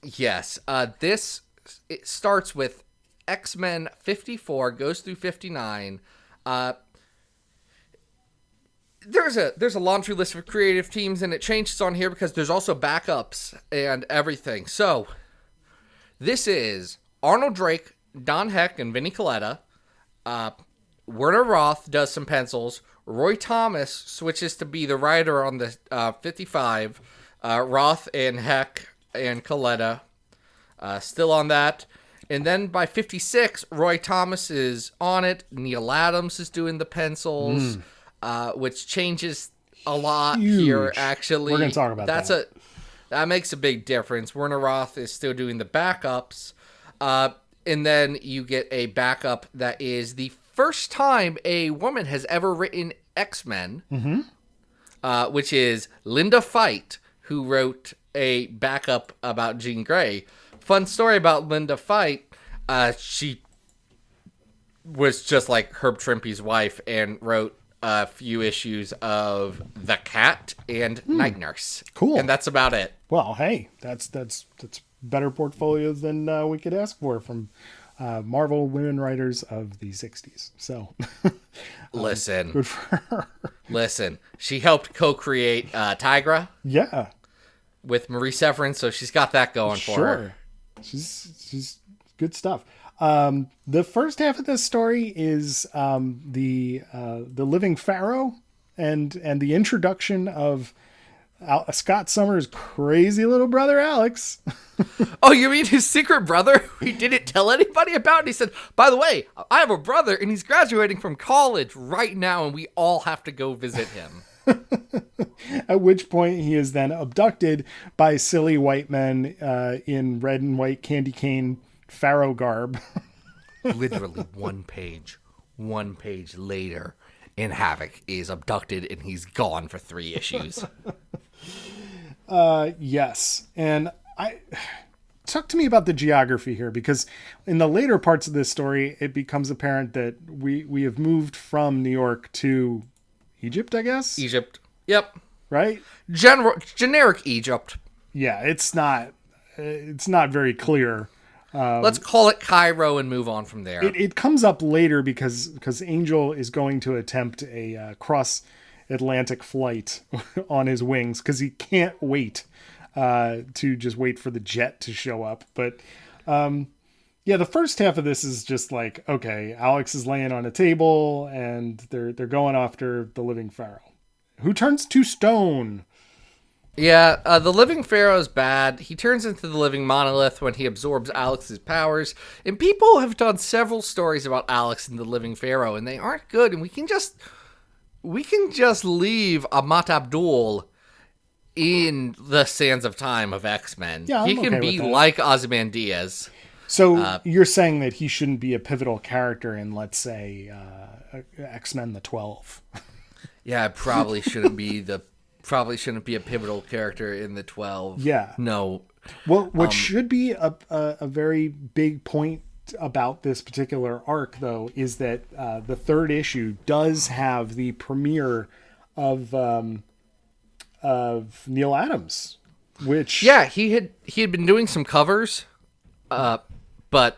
[SPEAKER 2] Yes. It starts with X-Men 54, goes through 59. There's a laundry list of creative teams, and it changes on here because there's also backups and everything. So, this is Arnold Drake, Don Heck, and Vinnie Coletta. Werner Roth does some pencils. Roy Thomas switches to be the writer on the 55. Roth and Heck and Coletta still on that. And then by 56, Roy Thomas is on it. Neil Adams is doing the pencils. Which changes a lot here, actually.
[SPEAKER 3] We're going to talk about that.
[SPEAKER 2] That makes a big difference. Werner Roth is still doing the backups. And then you get a backup that is the first time a woman has ever written X-Men, which is Linda Fight, who wrote a backup about Jean Grey. Fun story about Linda Fight. She was just like Herb Trimpe's wife and wrote a few issues of The Cat and Night Nurse.
[SPEAKER 3] Cool.
[SPEAKER 2] And that's about it.
[SPEAKER 3] Well, hey, that's better portfolio than we could ask for from Marvel women writers of the 60s. So,
[SPEAKER 2] listen.
[SPEAKER 3] Good for her.
[SPEAKER 2] Listen, she helped co-create Tigra.
[SPEAKER 3] Yeah.
[SPEAKER 2] With Marie Severin, so she's got that going for her.
[SPEAKER 3] She's good stuff. The first half of this story is the Living Pharaoh and the introduction of Scott Summers' crazy little brother Alex.
[SPEAKER 2] Oh, you mean his secret brother who he didn't tell anybody about? And he said, by the way, I have a brother and he's graduating from college right now and we all have to go visit him.
[SPEAKER 3] At which point he is then abducted by silly white men in red and white candy cane pharaoh garb.
[SPEAKER 2] Literally one page later, and Havok is abducted and he's gone for 3 issues.
[SPEAKER 3] Yes. And talk to me about the geography here, because in the later parts of this story, it becomes apparent that we have moved from New York to Egypt, I guess?
[SPEAKER 2] Egypt. Yep.
[SPEAKER 3] Right?
[SPEAKER 2] Generic Egypt.
[SPEAKER 3] Yeah, it's not very clear.
[SPEAKER 2] Let's call it Cairo and move on from there.
[SPEAKER 3] It comes up later because Angel is going to attempt a cross-Atlantic flight on his wings because he can't wait to just wait for the jet to show up. But yeah, the first half of this is just like, okay, Alex is laying on a table and they're going after the Living Pharaoh, who turns to stone.
[SPEAKER 2] Yeah, the Living Pharaoh is bad. He turns into the Living Monolith when he absorbs Alex's powers. And people have done several stories about Alex and the Living Pharaoh, and they aren't good. And we can just leave Amat Abdul in the Sands of Time of X-Men.
[SPEAKER 3] Yeah,
[SPEAKER 2] he can be like Ozymandias.
[SPEAKER 3] So you're saying that he shouldn't be a pivotal character in, let's say, X-Men the 12.
[SPEAKER 2] Yeah, it probably shouldn't be a pivotal character in the 12.
[SPEAKER 3] Yeah.
[SPEAKER 2] No.
[SPEAKER 3] Well, what should be a very big point about this particular arc, though, is that the third issue does have the premiere of Neil Adams, which
[SPEAKER 2] he had been doing some covers, but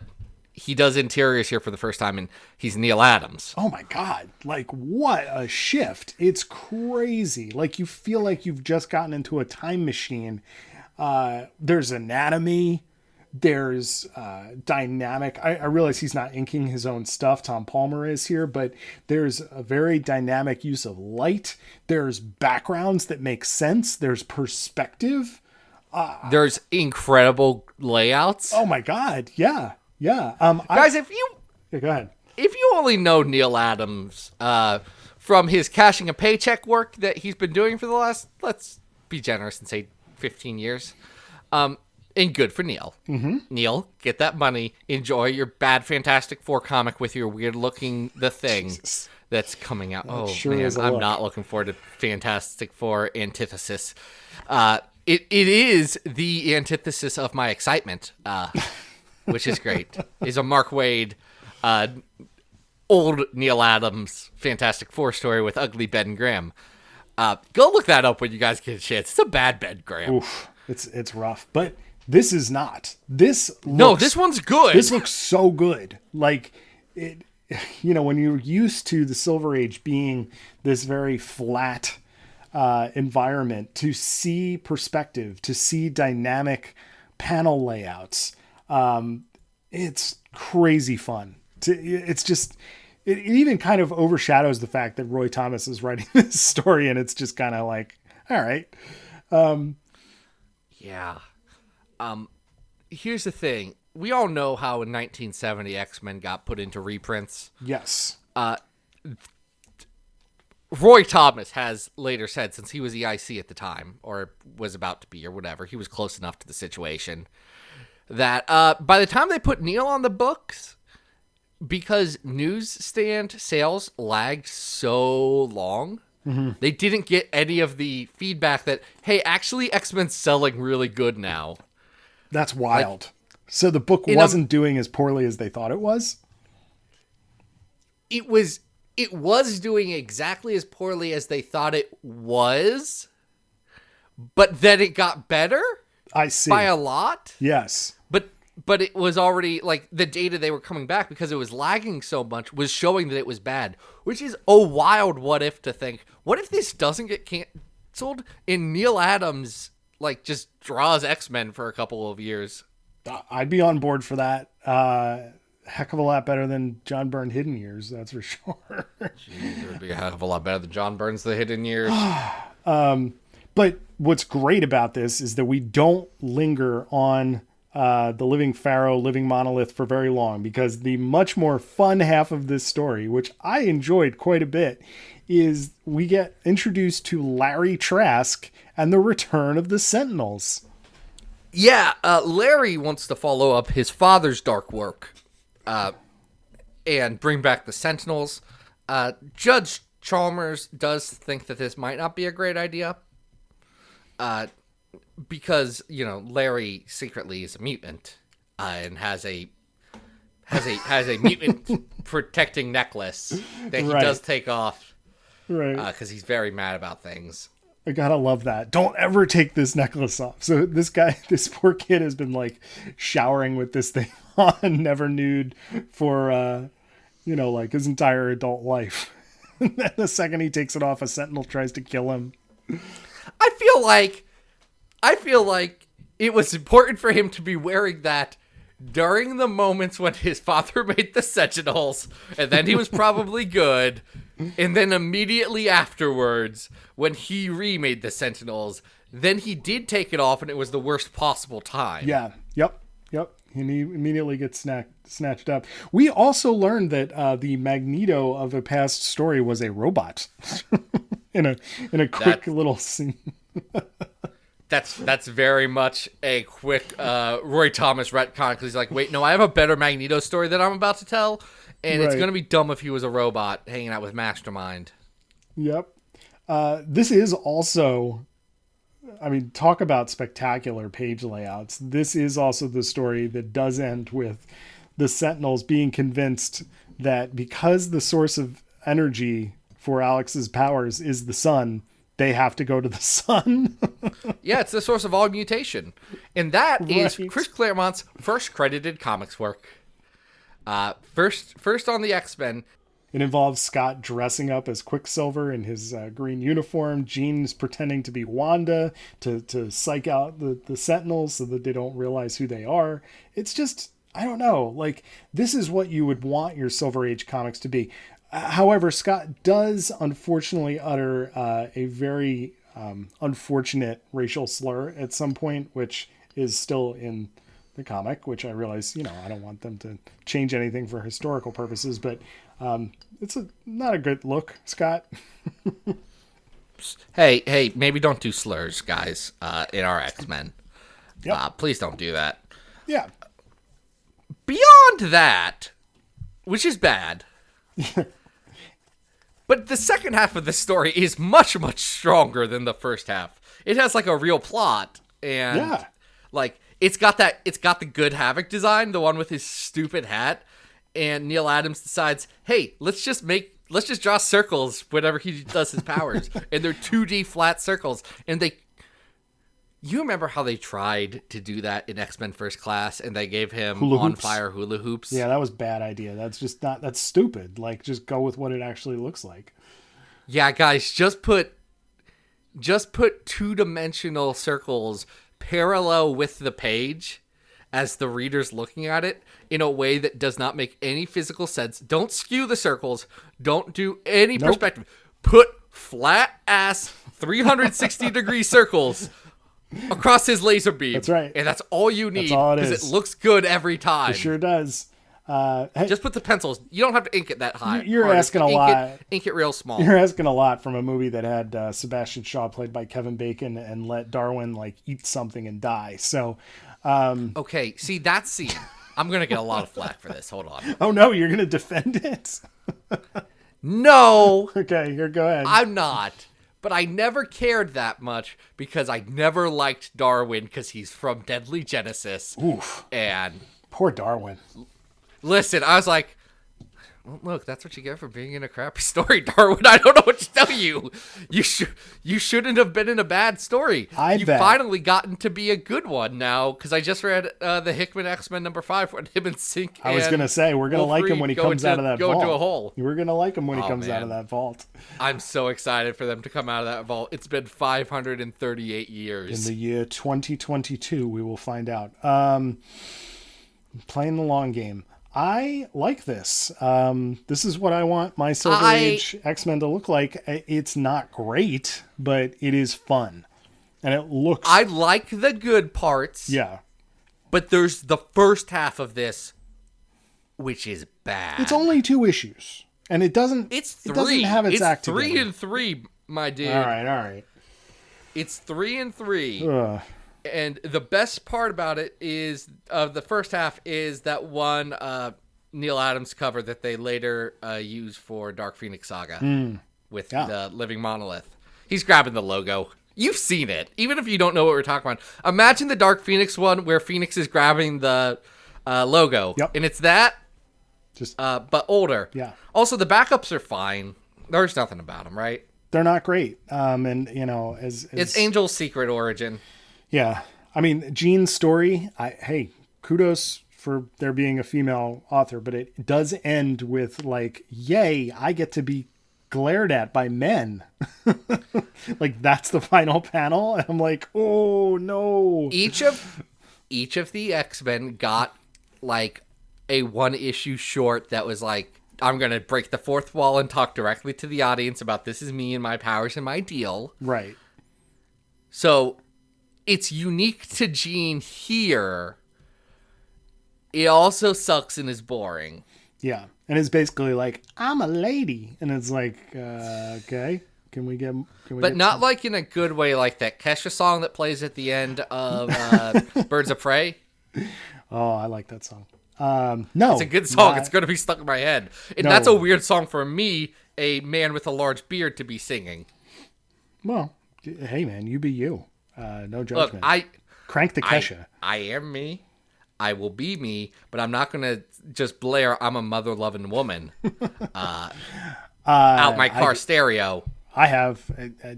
[SPEAKER 2] he does interiors here for the first time, and he's Neil Adams.
[SPEAKER 3] Oh my God. Like, what a shift. It's crazy. Like, you feel like you've just gotten into a time machine. There's anatomy. There's dynamic. I realize he's not inking his own stuff. Tom Palmer is here, but there's a very dynamic use of light. There's backgrounds that make sense. There's perspective.
[SPEAKER 2] There's incredible layouts.
[SPEAKER 3] Oh my God. Yeah. Yeah.
[SPEAKER 2] Guys,
[SPEAKER 3] go ahead.
[SPEAKER 2] If you only know Neil Adams from his cashing a paycheck work that he's been doing for the last, let's be generous and say 15 years, and good for Neil. Mm-hmm. Neil, get that money. Enjoy your bad Fantastic Four comic with your weird-looking The Thing that's coming out. That sure man, I'm not looking forward to Fantastic Four Antithesis. It is the antithesis of my excitement, which is great. Is a Mark Waid, old Neil Adams Fantastic Four story with ugly Ben Graham. Go look that up when you guys get a chance. It's a bad Ben Graham.
[SPEAKER 3] Oof, it's rough, but this is not. This
[SPEAKER 2] one's good.
[SPEAKER 3] This looks so good. Like it, when you're used to the Silver Age being this very flat environment, to see perspective, to see dynamic panel layouts. It's crazy fun. It's just, it even kind of overshadows the fact that Roy Thomas is writing this story, and it's just kind of like, all right.
[SPEAKER 2] Yeah. Here's the thing. We all know how in 1970 X-Men got put into reprints.
[SPEAKER 3] Yes.
[SPEAKER 2] Roy Thomas has later said, since he was EIC at the time, or was about to be, or whatever, he was close enough to the situation, that by the time they put Neil on the books, because newsstand sales lagged so long, they didn't get any of the feedback that, hey, actually X-Men's selling really good now.
[SPEAKER 3] That's wild. So the book wasn't doing as poorly as they thought it was?
[SPEAKER 2] It was doing exactly as poorly as they thought it was, but then it got better.
[SPEAKER 3] I see.
[SPEAKER 2] By a lot.
[SPEAKER 3] Yes.
[SPEAKER 2] But it was already, like, the data they were coming back, because it was lagging so much, was showing that it was bad, which is a wild what if to think. What if this doesn't get canceled and Neil Adams, like, just draws X-Men for a couple of years?
[SPEAKER 3] I'd be on board for that. Heck of a lot better than John Byrne Hidden Years, that's for sure.
[SPEAKER 2] Jeez, it would be a heck of a lot better than John Byrne's The Hidden Years.
[SPEAKER 3] But what's great about this is that we don't linger on the Living Pharaoh, Living Monolith for very long, because the much more fun half of this story, which I enjoyed quite a bit, is we get introduced to Larry Trask and the return of the Sentinels.
[SPEAKER 2] Yeah, Larry wants to follow up his father's dark work and bring back the Sentinels. Judge Chalmers does think that this might not be a great idea. Because, Larry secretly is a mutant and has a mutant protecting necklace that he does take off. Right. Because he's very mad about things.
[SPEAKER 3] I gotta love that. Don't ever take this necklace off. So this poor kid has been like showering with this thing on, never nude, for, like his entire adult life. And then the second he takes it off, a Sentinel tries to kill him.
[SPEAKER 2] I feel like it was important for him to be wearing that during the moments when his father made the Sentinels, and then he was probably good, and then immediately afterwards, when he remade the Sentinels, then he did take it off, and it was the worst possible time.
[SPEAKER 3] Yeah. Yep. And he immediately gets snatched up. We also learned that the Magneto of a past story was a robot in a quick little scene.
[SPEAKER 2] That's very much a quick Roy Thomas retcon, because he's like, wait, no, I have a better Magneto story that I'm about to tell, and it's going to be dumb if he was a robot hanging out with Mastermind.
[SPEAKER 3] Yep. This is also, talk about spectacular page layouts. This is also the story that does end with the Sentinels being convinced that because the source of energy for Alex's powers is the sun, they have to go to the sun.
[SPEAKER 2] Yeah, it's the source of all mutation. And that is Chris Claremont's first credited comics work. First on the X-Men.
[SPEAKER 3] It involves Scott dressing up as Quicksilver in his green uniform. Jean's pretending to be Wanda to psych out the Sentinels so that they don't realize who they are. It's just, I don't know. Like, this is what you would want your Silver Age comics to be. However, Scott does unfortunately utter a very unfortunate racial slur at some point, which is still in the comic, which I realize, I don't want them to change anything for historical purposes, but it's not a good look, Scott.
[SPEAKER 2] Hey, maybe don't do slurs, guys, in our X-Men.
[SPEAKER 3] Yep.
[SPEAKER 2] Please don't do that.
[SPEAKER 3] Yeah.
[SPEAKER 2] Beyond that, which is bad, but the second half of the story is much, much stronger than the first half. It has like a real plot, and like it's got the good Havok design, the one with his stupid hat, and Neil Adams decides, hey, let's just draw circles whenever he does his powers, and they're 2D flat circles, and you remember how they tried to do that in X-Men First Class, and they gave him on-fire hula hoops? Yeah,
[SPEAKER 3] that was a bad idea. That's stupid. Like, just go with what it actually looks like.
[SPEAKER 2] Yeah, guys, just put two-dimensional circles parallel with the page as the reader's looking at it in a way that does not make any physical sense. Don't skew the circles. Don't do any perspective. Put flat-ass 360-degree circles across his laser beam.
[SPEAKER 3] That's right.
[SPEAKER 2] And that's all you need, because it looks good every time.
[SPEAKER 3] It sure does.
[SPEAKER 2] Hey, just put the pencils. You don't have to ink it that high.
[SPEAKER 3] You're asking a lot.
[SPEAKER 2] Ink it real small.
[SPEAKER 3] You're asking a lot from a movie that had Sebastian Shaw played by Kevin Bacon and let Darwin eat something and die. So,
[SPEAKER 2] okay, see that scene. I'm gonna get a lot of flack for this. Hold on.
[SPEAKER 3] Oh no, you're gonna defend it?
[SPEAKER 2] No.
[SPEAKER 3] Okay, here, go ahead.
[SPEAKER 2] I'm not. But I never cared that much because I never liked Darwin because he's from Deadly Genesis.
[SPEAKER 3] Oof.
[SPEAKER 2] And
[SPEAKER 3] poor Darwin.
[SPEAKER 2] Listen, I was like, well, look, that's what you get for being in a crappy story, Darwin. I don't know what to tell you. You shouldn't have been in a bad story. You've finally gotten to be a good one now, because I just read the Hickman X-Men #5 when him and Sync.
[SPEAKER 3] I was gonna say we're gonna like him when he comes out of that vault.
[SPEAKER 2] Go into a hole.
[SPEAKER 3] We're gonna like him when he comes out of that vault.
[SPEAKER 2] I'm so excited for them to come out of that vault. It's been 538 years.
[SPEAKER 3] In the year 2022, we will find out. Playing the long game. I like this. This is what I want my Silver Age X-Men to look like. It's not great, but it is fun. And it looks...
[SPEAKER 2] I like the good parts.
[SPEAKER 3] Yeah.
[SPEAKER 2] But there's the first half of this, which is bad.
[SPEAKER 3] It's only 2 issues. And it doesn't...
[SPEAKER 2] It's 3.
[SPEAKER 3] It doesn't have its act together.
[SPEAKER 2] 3 and 3, my dude.
[SPEAKER 3] All right.
[SPEAKER 2] It's 3 and 3.
[SPEAKER 3] Ugh.
[SPEAKER 2] And the best part about it is, the first half is that one Neil Adams cover that they later use for Dark Phoenix Saga with the Living Monolith. He's grabbing the logo. You've seen it, even if you don't know what we're talking about. Imagine the Dark Phoenix one where Phoenix is grabbing the logo.
[SPEAKER 3] Yep.
[SPEAKER 2] And it's that,
[SPEAKER 3] just
[SPEAKER 2] but older.
[SPEAKER 3] Yeah.
[SPEAKER 2] Also, the backups are fine. There's nothing about them, right?
[SPEAKER 3] They're not great. And, as...
[SPEAKER 2] It's Angel's secret origin.
[SPEAKER 3] Yeah. I mean, Jean's story, hey, kudos for there being a female author, but it does end with yay, I get to be glared at by men. That's the final panel. And I'm like, oh no.
[SPEAKER 2] Each of the X-Men got a 1-issue short that was I'm going to break the fourth wall and talk directly to the audience about this is me and my powers and my deal.
[SPEAKER 3] Right.
[SPEAKER 2] So it's unique to Jean here. It also sucks and is boring.
[SPEAKER 3] Yeah. And it's basically I'm a lady. And it's okay. Can we get
[SPEAKER 2] not in a good way, like that Kesha song that plays at the end of Birds of Prey.
[SPEAKER 3] Oh, I like that song. No.
[SPEAKER 2] It's a good song. It's going to be stuck in my head. And that's a weird song for me, a man with a large beard, to be singing.
[SPEAKER 3] Well, hey man, you be you. No judgment.
[SPEAKER 2] Look,
[SPEAKER 3] Crank the Kesha.
[SPEAKER 2] I am me. I will be me, but I'm not going to just blare I'm a mother-loving woman out my car stereo.
[SPEAKER 3] I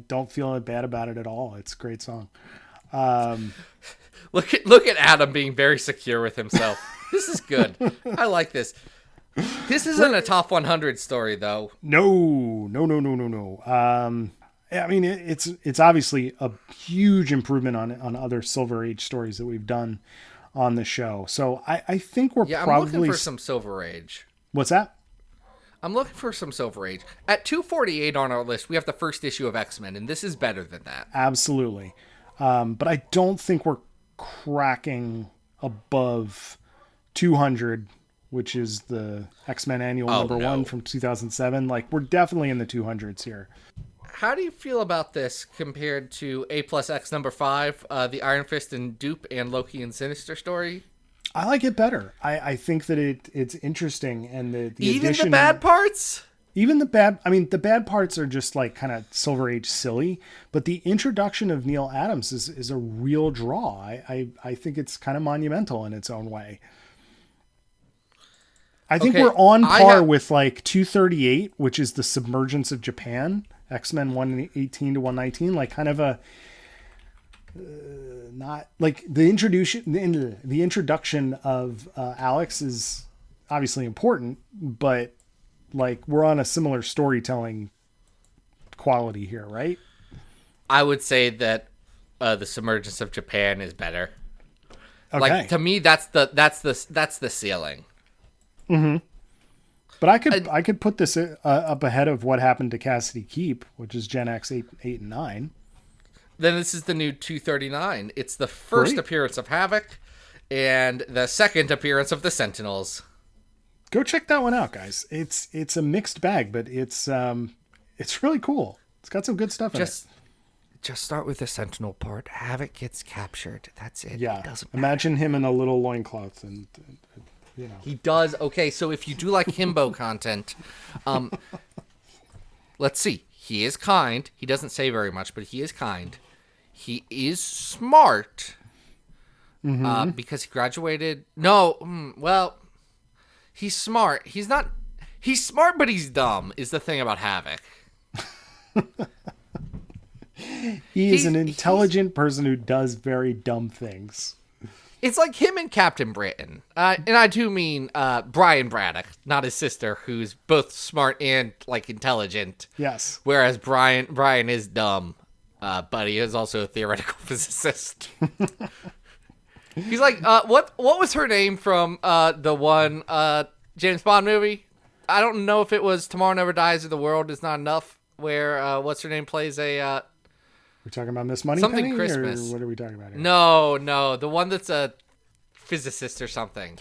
[SPEAKER 3] don't feel bad about it at all. It's a great song.
[SPEAKER 2] Look at Adam being very secure with himself. This is good. I like this. This isn't a top 100 story, though.
[SPEAKER 3] No. I mean, it's obviously a huge improvement on other Silver Age stories that we've done on the show. So I think we're probably...
[SPEAKER 2] I'm looking for some Silver Age.
[SPEAKER 3] What's that?
[SPEAKER 2] I'm looking for some Silver Age. At 248 on our list, we have the first issue of X-Men, and this is better than that.
[SPEAKER 3] Absolutely. But I don't think we're cracking above 200, which is the X-Men annual number 1 from 2007. Like, we're definitely in the 200s here.
[SPEAKER 2] How do you feel about this compared to A+X number 5, the Iron Fist and Dupe and Loki and Sinister story?
[SPEAKER 3] I like it better. I think that it's interesting, and the
[SPEAKER 2] even
[SPEAKER 3] addition,
[SPEAKER 2] the bad parts.
[SPEAKER 3] Even the bad. I mean, the bad parts are just like kind of Silver Age silly, but the introduction of Neil Adams is a real draw. I think it's kind of monumental in its own way. I think we're on par with like 238, which is the Submergence of Japan, X-Men 118 to 119, like kind of a. Not like the introduction of Alex is obviously important, but like we're on a similar storytelling quality here, right?
[SPEAKER 2] I would say that the Submergence of Japan is better.
[SPEAKER 3] Okay.
[SPEAKER 2] Like to me, that's the ceiling.
[SPEAKER 3] Mm-hmm. But I could put this up ahead of What Happened to Cassidy Keep, which is Gen X 8 and 9.
[SPEAKER 2] Then this is the new 239. It's the first appearance of Havok and the second appearance of the Sentinels.
[SPEAKER 3] Go check that one out, guys. It's a mixed bag, but it's really cool. It's got some good stuff in it.
[SPEAKER 2] Just start with the Sentinel part. Havok gets captured. That's it.
[SPEAKER 3] Yeah.
[SPEAKER 2] It doesn't
[SPEAKER 3] imagine him in a little loincloth and you know.
[SPEAKER 2] He does. Okay, so if you do like himbo content, let's see. He is kind. He doesn't say very much, but he is kind. He is smart because he graduated. No, well, he's smart. He's not. He's smart, but he's dumb. Is the thing about Havok.
[SPEAKER 3] He's an intelligent person who does very dumb things.
[SPEAKER 2] It's like him and Captain Britain. And I do mean Brian Braddock, not his sister, who's both smart and like intelligent.
[SPEAKER 3] Yes.
[SPEAKER 2] Whereas Brian is dumb, but he is also a theoretical physicist. He's like, what was her name from the one James Bond movie? I don't know if it was Tomorrow Never Dies or The World Is Not Enough, where what's her name plays a...
[SPEAKER 3] We're talking about Miss Moneypenny?
[SPEAKER 2] Something Christmas.
[SPEAKER 3] Or what are we talking about here?
[SPEAKER 2] No. The one that's a physicist or something.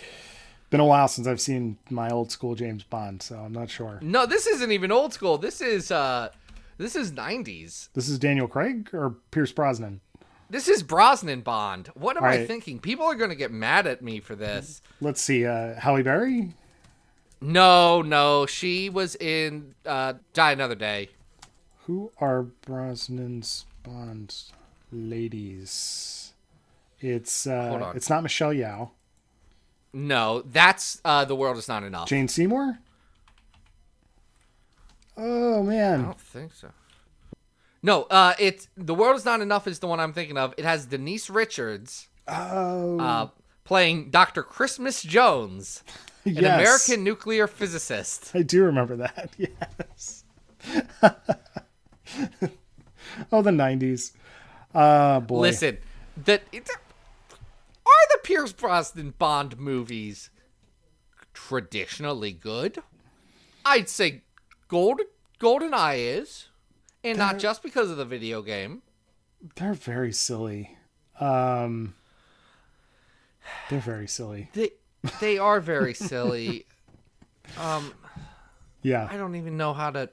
[SPEAKER 3] Been a while since I've seen my old school James Bond, so I'm not sure.
[SPEAKER 2] No, this isn't even old school. This is 90s.
[SPEAKER 3] This is Daniel Craig or Pierce Brosnan?
[SPEAKER 2] This is Brosnan Bond. What am I thinking? People are going to get mad at me for this.
[SPEAKER 3] Let's see. Halle Berry?
[SPEAKER 2] No. She was in Die Another Day.
[SPEAKER 3] Who are Brosnan's Bond ladies? It's not Michelle Yeoh.
[SPEAKER 2] No, that's The World Is Not Enough.
[SPEAKER 3] Jane Seymour? Oh man.
[SPEAKER 2] I don't think so. No, it's The World Is Not Enough is the one I'm thinking of. It has Denise Richards playing Dr. Christmas Jones, an American nuclear physicist.
[SPEAKER 3] I do remember that. Yes. Oh, the 90s. Boy.
[SPEAKER 2] Listen, are the Pierce Brosnan Bond movies traditionally good? I'd say GoldenEye is, and not just because of the video game.
[SPEAKER 3] They're very silly. They're very silly.
[SPEAKER 2] They are very silly.
[SPEAKER 3] Yeah.
[SPEAKER 2] I don't even know how to.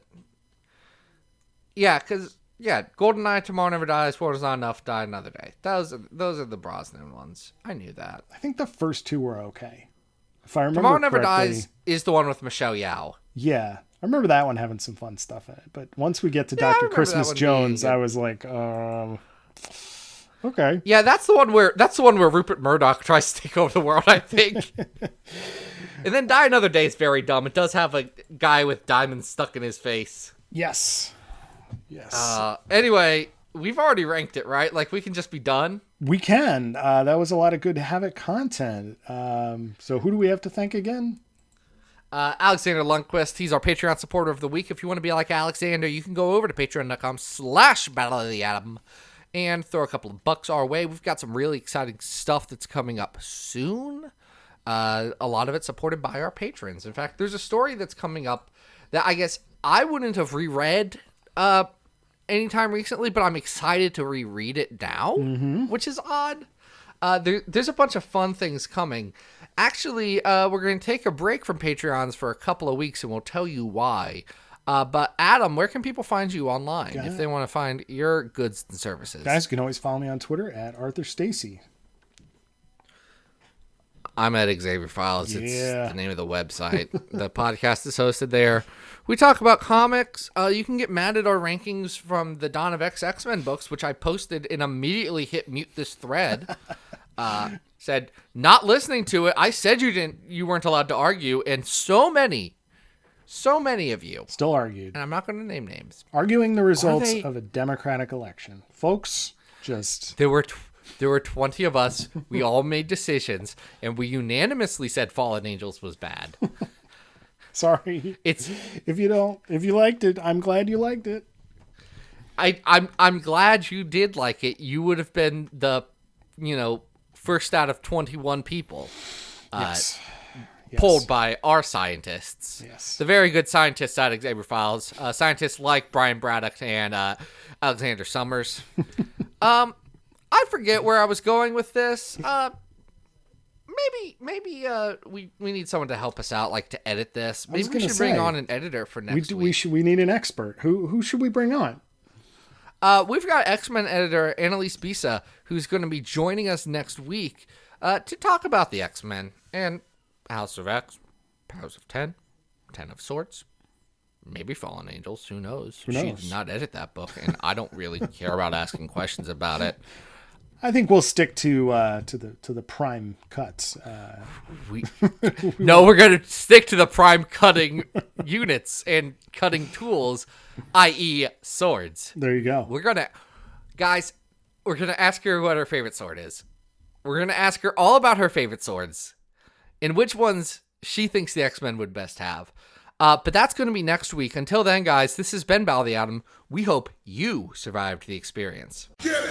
[SPEAKER 2] Yeah, because GoldenEye, Tomorrow Never Dies, World Is Not Enough, Die Another Day. Those are the Brosnan ones. I knew that.
[SPEAKER 3] I think the first two were okay. If I remember
[SPEAKER 2] Tomorrow Never
[SPEAKER 3] correctly,
[SPEAKER 2] Dies is the one with Michelle Yeoh.
[SPEAKER 3] Yeah. I remember that one having some fun stuff in it. But once we get to Dr. Christmas Jones, I was like, Okay.
[SPEAKER 2] Yeah, that's the one where Rupert Murdoch tries to take over the world, I think. And then Die Another Day is very dumb. It does have a guy with diamonds stuck in his face.
[SPEAKER 3] Yes.
[SPEAKER 2] Anyway, we've already ranked it, right? Like, we can just be done.
[SPEAKER 3] We can. That was a lot of good Havok content. So who do we have to thank again?
[SPEAKER 2] Alexander Lundquist. He's our Patreon supporter of the week. If you want to be like Alexander, you can go over to patreon.com/Battle of the Atom and throw a couple of bucks our way. We've got some really exciting stuff that's coming up soon. A lot of it supported by our patrons. In fact, there's a story that's coming up that I guess I wouldn't have reread anytime recently, but I'm excited to reread it now, which is odd. There's a bunch of fun things coming. Actually, we're going to take a break from Patreons for a couple of weeks, and we'll tell you why. But Adam, where can people find you online if they want to find your goods and services?
[SPEAKER 3] Guys, you can always follow me on Twitter at Arthur Stacy.
[SPEAKER 2] I'm at Xavier Files. It's the name of the website. The podcast is hosted there. We talk about comics. You can get mad at our rankings from the Dawn of X-Men books, which I posted and immediately hit mute this thread. Said, not listening to it. I said you weren't allowed to argue, and so many of you
[SPEAKER 3] still argued.
[SPEAKER 2] And I'm not going to name names.
[SPEAKER 3] Arguing the results of a democratic election. Folks,
[SPEAKER 2] There were 20 of us. We all made decisions, and we unanimously said Fallen Angels was bad.
[SPEAKER 3] Sorry. If you liked it, I'm glad you liked it.
[SPEAKER 2] I'm glad you did like it. You would have been the, first out of 21 people.
[SPEAKER 3] Yes.
[SPEAKER 2] Polled by our scientists.
[SPEAKER 3] Yes.
[SPEAKER 2] The very good scientists at Xavier Files. Scientists like Brian Braddock and Alexander Summers. I forget where I was going with this. Maybe we need someone to help us out, like to edit this. Maybe we should bring on an editor for next week.
[SPEAKER 3] We need an expert. Who should we bring on?
[SPEAKER 2] We've got X-Men editor Annalise Bisa, who's going to be joining us next week to talk about the X-Men and House of X, Powers of 10, 10 of Swords, maybe Fallen Angels. Who knows? She did not edit that book, and I don't really care about asking questions about it.
[SPEAKER 3] I think we'll stick to the prime cuts.
[SPEAKER 2] No, we're going to stick to the prime cutting units and cutting tools, i.e. swords.
[SPEAKER 3] There you go.
[SPEAKER 2] We're going to ask her what her favorite sword is. We're going to ask her all about her favorite swords and which ones she thinks the X-Men would best have. But that's going to be next week. Until then, guys, this has been Battle of the Atom. We hope you survived the experience.
[SPEAKER 1] Get it!